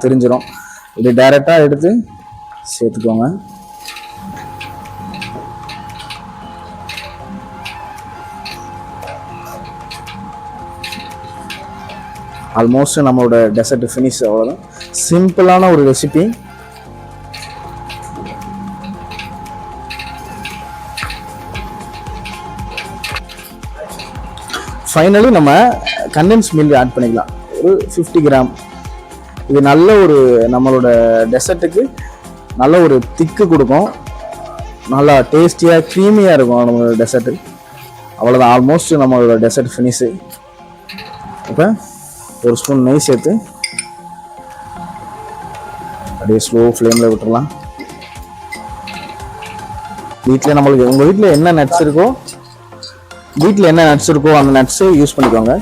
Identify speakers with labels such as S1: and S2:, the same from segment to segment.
S1: தெரிஞ்சிடும். இப்படி டைரெக்டாக எடுத்து சேர்த்துக்கோங்க. ஆல்மோஸ்ட் நம்மளோட டெசர்ட் ஃபினிஷ். அவ்வளோதான், சிம்பிளான ஒரு ரெசிபி. ஃபைனலி நம்ம கண்டென்ஸ் மில்க் ஆட் பண்ணிக்கலாம், ஒரு 50 கிராம். இது நல்ல ஒரு நம்மளோட டெசர்ட்டுக்கு நல்ல ஒரு திக்கு கொடுக்கும், நல்லா டேஸ்டியாக க்ரீமியாக இருக்கும் நம்மளோட டெசர்ட்டு. அவ்வளோதான், ஆல்மோஸ்ட் நம்மளோட டெசர்ட் ஃபினிஷு. இப்போ ஒரு ஸ்பூன் நெய் சேர்த்து அப்படியே ஸ்லோ ஃப்ளேமில் விட்டுடலாம். வீட்டில் நம்மளுக்கு உங்கள் வீட்டில் என்ன நட்ஸ் இருக்கோ அந்த நட்ஸு யூஸ் பண்ணிக்கோங்க.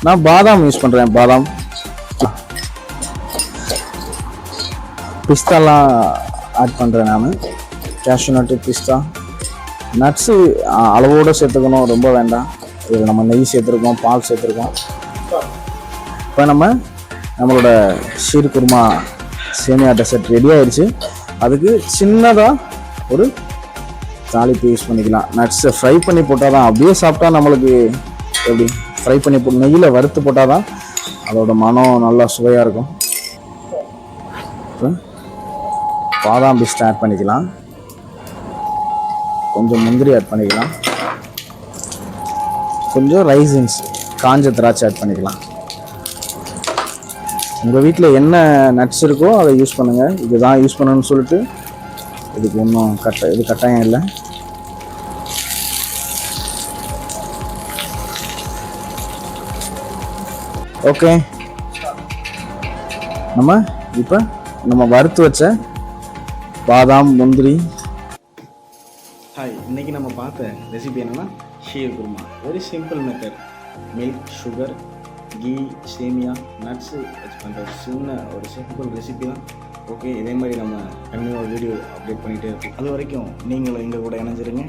S1: நான் பாதாம் யூஸ் பண்ணுறேன். பாதாம், பிஸ்தாலாம் ஆட் பண்ணுறேன் நான். கேஷ்யூ நட்டு, பிஸ்தா நட்ஸு அளவோடு சேர்த்துக்கணும், ரொம்ப வேண்டாம். இதில் நம்ம நெய் சேர்த்துருக்கோம், பால் சேர்த்துருக்கோம். இப்போ நம்மளோட ஷீர் குருமா சேமியா டெசர்ட் ரெடி ஆயிடுச்சு. அதுக்கு சின்னதாக ஒரு தாளிப்பு யூஸ் பண்ணிக்கலாம். நட்ஸை ஃப்ரை பண்ணி போட்டால் தான், அப்படியே சாப்பிட்டா நம்மளுக்கு எப்படி ஃப்ரை பண்ணி போட்டு நெய்யில் வறுத்து போட்டால் தான் அதோட மனம் நல்லா சுவையாக இருக்கும். பாதாம் பிஸ்தா ஆட் பண்ணிக்கலாம், கொஞ்சம் முந்திரி ஆட் பண்ணிக்கலாம், கொஞ்சம் ரைசின்ஸ் காஞ்ச திராட்சை ஆட் பண்ணிக்கலாம். உங்கள் வீட்டில் என்ன நட்ஸ் இருக்கோ அதை யூஸ் பண்ணுங்கள். இதுதான் யூஸ் பண்ணணும்னு சொல்லிட்டு இதுக்கு ஒன்றும் இது கட்டாயம் இல்லை. ஓகே, நம்ம வறுத்து வச்ச பாதாம், முந்திரி. இன்னைக்கு நம்ம பார்த்த ரெசிபி என்னன்னா sheer khurma. Very simple method. Milk, sugar, ghee, சேமியா, நட்ஸு வச்சு பண்ணுற ஒரு சிம்பிள் ரெசிபி தான். ஓகே, இதே மாதிரி நம்ம கண்டிப்பாக வீடியோ அப்டேட் பண்ணிகிட்டே இருக்கோம். அது வரைக்கும் நீங்களும் எங்கள் கூட இணைஞ்சிருங்க.